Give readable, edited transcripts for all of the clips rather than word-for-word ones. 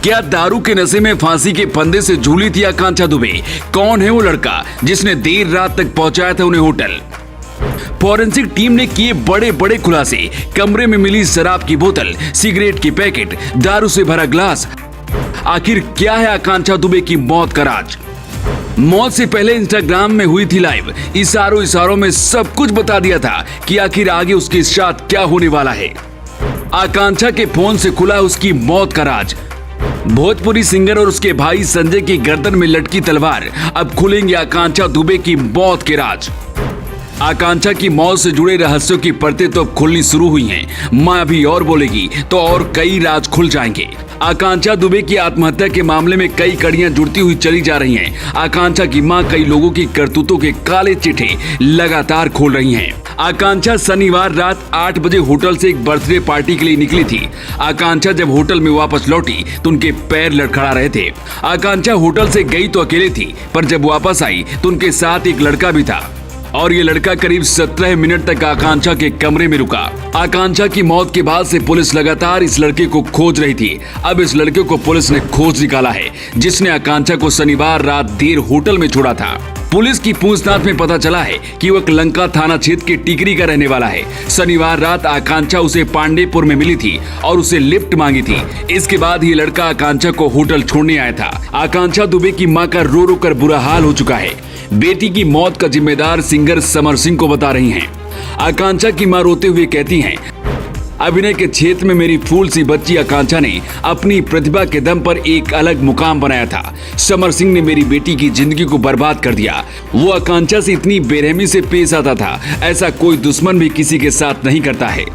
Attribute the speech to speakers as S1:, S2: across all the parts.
S1: क्या दारू के नशे में फांसी के फंदे से झूली थी आकांक्षा दुबे? कौन है वो लड़का जिसने देर रात तक पहुंचाया था उन्हें होटल? फॉरेंसिक टीम ने किए बड़े बड़े खुलासे। कमरे में मिली शराब की बोतल, सिगरेट की पैकेट, दारू से भरा ग्लास। आखिर क्या है आकांक्षा दुबे की मौत का राज? मौत से पहले इंस्टाग्राम में हुई थी लाइव। इशारों में सब कुछ बता दिया था कि आखिर आगे उसके साथ क्या होने वाला है। आकांक्षा के फोन से खुला उसकी मौत का राज। भोजपुरी सिंगर और उसके भाई संजय की गर्दन में लटकी तलवार। अब खुलेंगे आकांक्षा दुबे की मौत के राज। आकांक्षा की मौत से जुड़े रहस्यों की परतें तो अब खुलनी शुरू हुई हैं। मां अभी और बोलेगी तो और कई राज खुल जाएंगे। आकांक्षा दुबे की आत्महत्या के मामले में कई कड़ियां जुड़ती हुई चली जा रही हैं। आकांक्षा की मां कई लोगों की करतूतों के काले चिट्ठे लगातार खोल रही हैं। आकांक्षा शनिवार रात 8 बजे होटल से एक बर्थडे पार्टी के लिए निकली थी। आकांक्षा जब होटल में वापस लौटी तो उनके पैर लड़खड़ा रहे थे। आकांक्षा होटल से गई तो अकेले थी, पर जब वापस आई तो उनके साथ एक लड़का भी था और ये लड़का करीब 17 मिनट तक आकांक्षा के कमरे में रुका। आकांक्षा की मौत के बाद से पुलिस लगातार इस लड़के को खोज रही थी। अब इस लड़के को पुलिस ने खोज निकाला है, जिसने आकांक्षा को शनिवार रात देर होटल में छोड़ा था। पुलिस की पूछताछ में पता चला है कि वह लंका थाना क्षेत्र के टिकरी का रहने वाला है। शनिवार रात आकांक्षा उसे पांडेपुर में मिली थी और उसे लिफ्ट मांगी थी। इसके बाद ये लड़का आकांक्षा को होटल छोड़ने आया था। आकांक्षा दुबे की मां का रो रो कर बुरा हाल हो चुका है। बेटी की मौत का जिम्मेदार सिंगर समर सिंह को बता रही हैं। आकांक्षा की मां रोते हुए कहती हैं, अभिनय के क्षेत्र में मेरी फूल सी बच्ची आकांक्षा ने अपनी प्रतिभा के दम पर एक अलग मुकाम बनाया था। समर सिंह ने मेरी बेटी की जिंदगी को बर्बाद कर दिया। वो आकांक्षा से इतनी बेरहमी से पेश आता था, ऐसा कोई दुश्मन भी किसी के साथ नहीं करता है।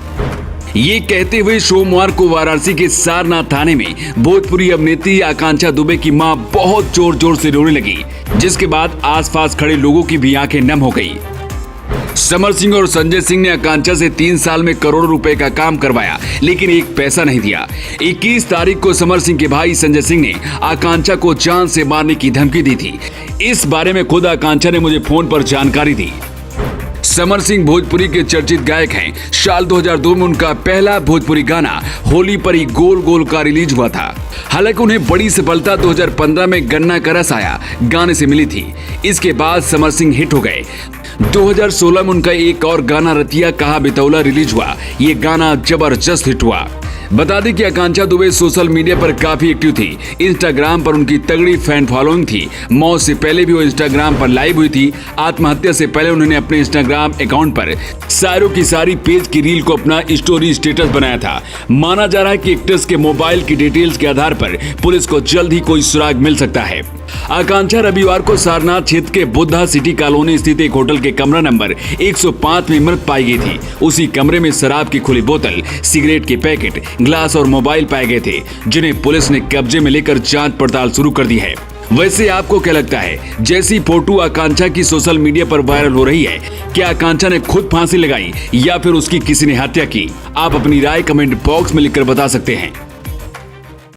S1: ये कहते हुए सोमवार को वाराणसी के सारनाथ थाने में भोजपुरी अभिनेत्री आकांक्षा दुबे की मां बहुत जोर जोर से रोने लगी, जिसके बाद आसपास खड़े लोगों की भी आंखें नम हो गई। समर सिंह और संजय सिंह ने आकांक्षा से 3 साल में करोड़ों रुपए का काम करवाया, लेकिन एक पैसा नहीं दिया। 21 तारीख को समर सिंह के भाई संजय सिंह ने आकांक्षा को जान से मारने की धमकी दी थी। इस बारे में खुद आकांक्षा ने मुझे फोन पर जानकारी दी। समर सिंह भोजपुरी के चर्चित गायक हैं। साल 2002 में उनका पहला भोजपुरी गाना होली पर ही गोल गोल का रिलीज हुआ था। हालांकि उन्हें बड़ी सफलता 2015 में गन्ना का रस आया गाने से मिली थी। इसके बाद समर सिंह हिट हो गए। 2016 में उनका एक और गाना रतिया कहा बितौला रिलीज हुआ। ये गाना जबरदस्त हिट हुआ। बता दें कि आकांक्षा दुबे सोशल मीडिया पर काफी एक्टिव थी। इंस्टाग्राम पर उनकी तगड़ी फैन फॉलोइंग थी। मौत से पहले भी वो इंस्टाग्राम पर लाइव हुई थी। आत्महत्या से पहले उन्होंने अपने इंस्टाग्राम अकाउंट पर सारों की सारी पेज की रील को अपना स्टोरी स्टेटस बनाया था। माना जा रहा है कि एक्ट्रेस के मोबाइल की डिटेल्स के आधार पर पुलिस को जल्द ही कोई सुराग मिल सकता है। आकांक्षा रविवार को सारनाथ क्षेत्र के बुद्धा सिटी कॉलोनी स्थित एक होटल के कमरा नंबर 105 में मृत पाई गई थी। उसी कमरे में शराब की खुली बोतल, सिगरेट के पैकेट, ग्लास और मोबाइल पाए गए थे, जिन्हें पुलिस ने कब्जे में लेकर जांच पड़ताल शुरू कर दी है। वैसे आपको क्या लगता है, जैसी फोटो आकांक्षा की सोशल मीडिया पर वायरल हो रही है, क्या आकांक्षा ने खुद फांसी लगाई या फिर उसकी किसी ने हत्या की? आप अपनी राय कमेंट बॉक्स में लिखकर बता सकते हैं।